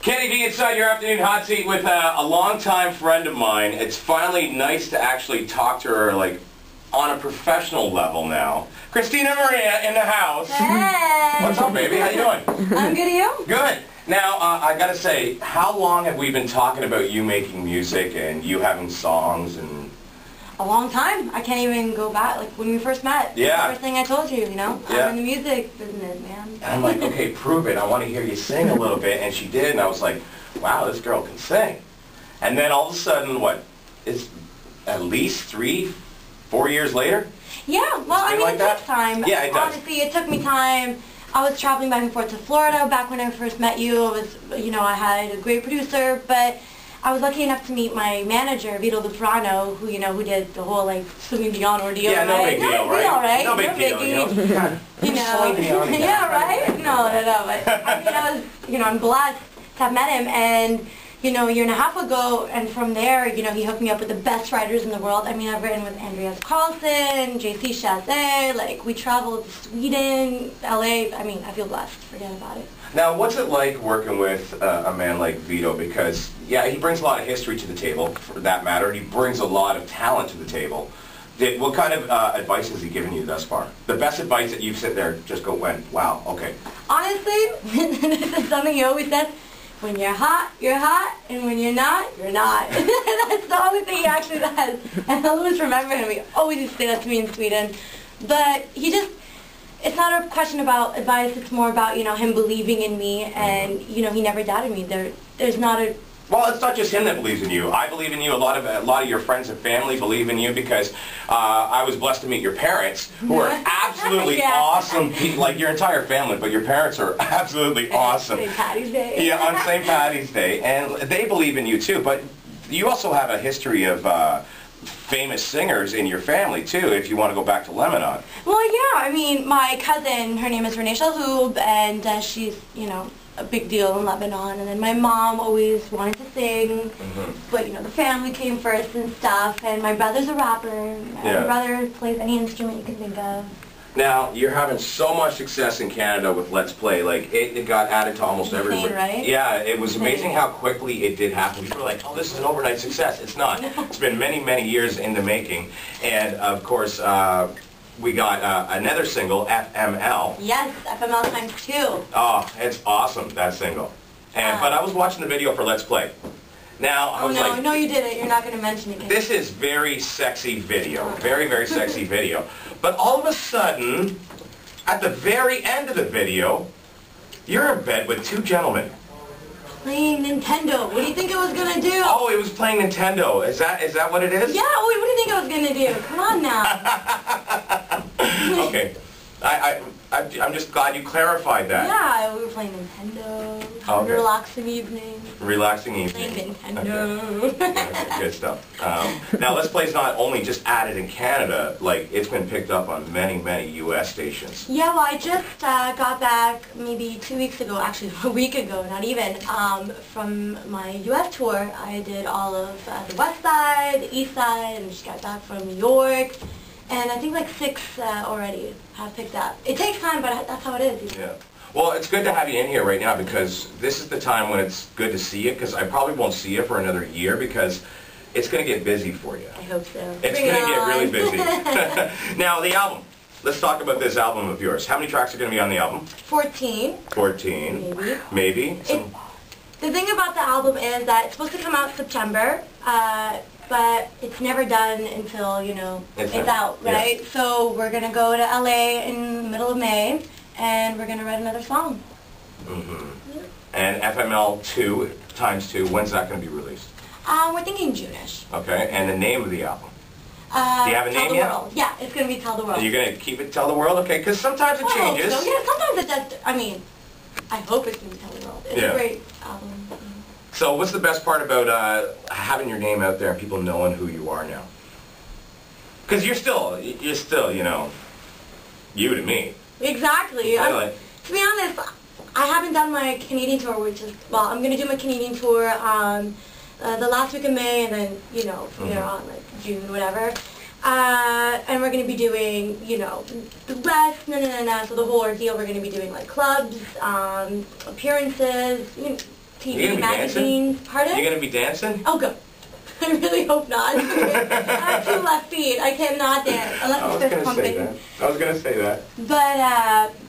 Kenny V inside your afternoon hot seat with a longtime friend of mine. It's finally nice to actually talk to her, like, on a professional level now. Kristina Maria in the house. Hey! What's up, baby? How you doing? I'm good, you? Good. Now, I gotta say, how long have we been talking about you making music and you having songs and... A long time. I can't even go back, like, when we first met. Yeah. That's the first thing I told you, you know? Yeah. I'm in the music business, man. And I'm like, okay, prove it. I want to hear you sing a little bit. And she did, and I was like, wow, this girl can sing. And then all of a sudden, what, it's at least 3-4 years later? Yeah, well, I mean, like it that? takes time. Yeah, it does. Honestly, it took me time. I was traveling back and forth to Florida back when I first met you. It was, you know, I had a great producer, but I was lucky enough to meet my manager, Vito Lufrano, who, you know, who did the whole, like, Celine Dion ordeal, yeah, no right? big deal, right? No big deal, you know? God, You know, yeah, right? No, but I mean, I'm blessed to have met him, and, you know, a year and a half ago, and from there, you know, he hooked me up with the best writers in the world. I mean, I've written with Andreas Carlson, JC Chazé, like, we traveled to Sweden, LA. I mean, I feel blessed. Forget about it. Now, what's it like working with a man like Vito? Because, yeah, he brings a lot of history to the table, for that matter. He brings a lot of talent to the table. What kind of advice has he given you thus far? The best advice that you've sit there, just go, wow, okay. Honestly, this is something he always says. When you're hot, and when you're not, you're not. That's the only thing he actually says. And I'll always remember him. He always used to say that to me in Sweden. But he just, it's not a question about advice, it's more about, you know, him believing in me, and, you know, he never doubted me. There's not a... Well, it's not just him that believes in you. I believe in you. A lot of your friends and family believe in you because I was blessed to meet your parents, who are absolutely Yeah. awesome people. Like your entire family, but your parents are absolutely awesome. St. Patty's Day. Yeah, on St. Patty's Day, and they believe in you too. But you also have a history of famous singers in your family too. If you want to go back to Lebanon. Well, yeah. I mean, my cousin, her name is Renee Shalhoub, and she's, you know, a big deal in Lebanon, and then my mom always wanted to sing, but, you know, the family came first and stuff, and my brother's a rapper, and my brother plays any instrument you can think of. Now, you're having so much success in Canada with Let's Play, like, it got added to almost every... Right? Yeah, it was amazing how quickly it did happen. People were like, oh, this is an overnight success. It's not. It's been many, many years in the making, and, of course, we got another single, FML. Yes, FML times 2. Oh, it's awesome, that single. And but I was watching the video for Let's Play. Now, I was like... No, you didn't. You're not going to mention it again. This is very sexy video. Very, very sexy video. But all of a sudden, at the very end of the video, you're in bed with 2 gentlemen. Playing Nintendo. What do you think it was going to do? Oh, it was playing Nintendo. Is that what it is? Yeah, what do you think I was going to do? Come on now. Okay. I'm just glad you clarified that. Yeah, we were playing Nintendo. Okay. Relaxing evening. Relaxing evening. Playing Nintendo. Okay. Good stuff. Now, Let's Play's not only just added in Canada, like, it's been picked up on many, many U.S. stations. Yeah, well, I just got back maybe 2 weeks ago, actually a week ago, not even, from my U.S. tour. I did all of the West Side, the East Side, and just got back from New York. And I think like 6 already have picked up. It takes time, but that's how it is. You know? Yeah. Well, it's good to have you in here right now because this is the time when it's good to see you, because I probably won't see you for another year because it's going to get busy for you. I hope so. It's going to get really busy. Now, the album. Let's talk about this album of yours. How many tracks are going to be on the album? 14. 14. Maybe. The thing about the album is that it's supposed to come out September, but it's never done until, you know, it's out, right? Yeah. So we're going to go to LA in the middle of May, and we're going to write another song. Yeah. And FML 2 times 2, when's that going to be released? We're thinking June-ish. Okay, and the name of the album? Do you have a name yet? World. Yeah, it's going to be Tell the World. Are you going to keep it Tell the World? Okay, because sometimes it changes. So, yeah, sometimes it does. I mean, I hope it's going to be Tell the World. It's a great album. So what's the best part about having your name out there and people knowing who you are now? Because you're still, you know, you to me. Exactly. To be honest, I haven't done my Canadian tour, which is, well, I'm going to do my Canadian tour the last week of May, and then, you know, from there on, like June, whatever. And we're going to be doing, you know, the West, so the whole ordeal. We're going to be doing, like, clubs, appearances, you know, You TV, gonna be magazines. Pardon? You gonna be dancing? Oh, good. I really hope not. I have 2 left feet. I cannot dance unless it's fist pumping. I was gonna say that. But,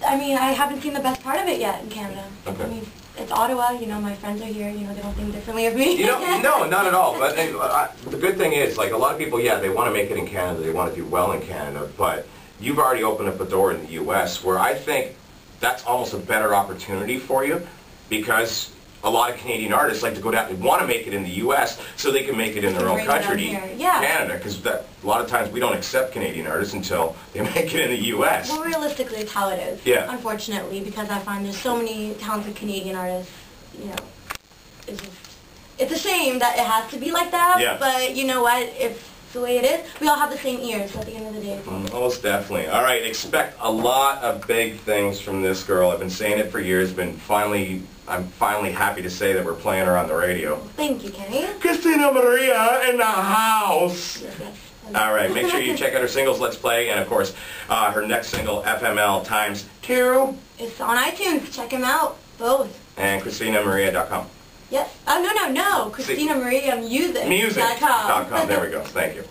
I mean, I haven't seen the best part of it yet in Canada. Okay. I mean, it's Ottawa, you know, my friends are here, you know, they don't think differently of me. You know, no, not at all. But the good thing is, like, a lot of people, yeah, they want to make it in Canada, they want to do well in Canada, but you've already opened up a door in the U.S. where I think that's almost a better opportunity for you, because a lot of Canadian artists like to go down, they want to make it in the U.S. so they can make it in their own country, Canada, because a lot of times we don't accept Canadian artists until they make it in the U.S. Well, realistically, it's how it is. Yeah. Unfortunately, because I find there's so many talented Canadian artists, you know, it's a shame that it has to be like that, yeah. But you know what, if the way it is, we all have the same ears at the end of the day. Most definitely. All right, expect a lot of big things from this girl. I've been saying it for years, I'm finally happy to say that we're playing her on the radio. Thank you, Kenny. Kristina Maria in the house. Yes, yes. All right, make sure you check out her singles, Let's Play, and of course, her next single, FML ×2. It's on iTunes. Check him out, both. And KristinaMaria.com. Yes. Oh, no. Kristina Maria Music.com. Music.com. There we go. Thank you.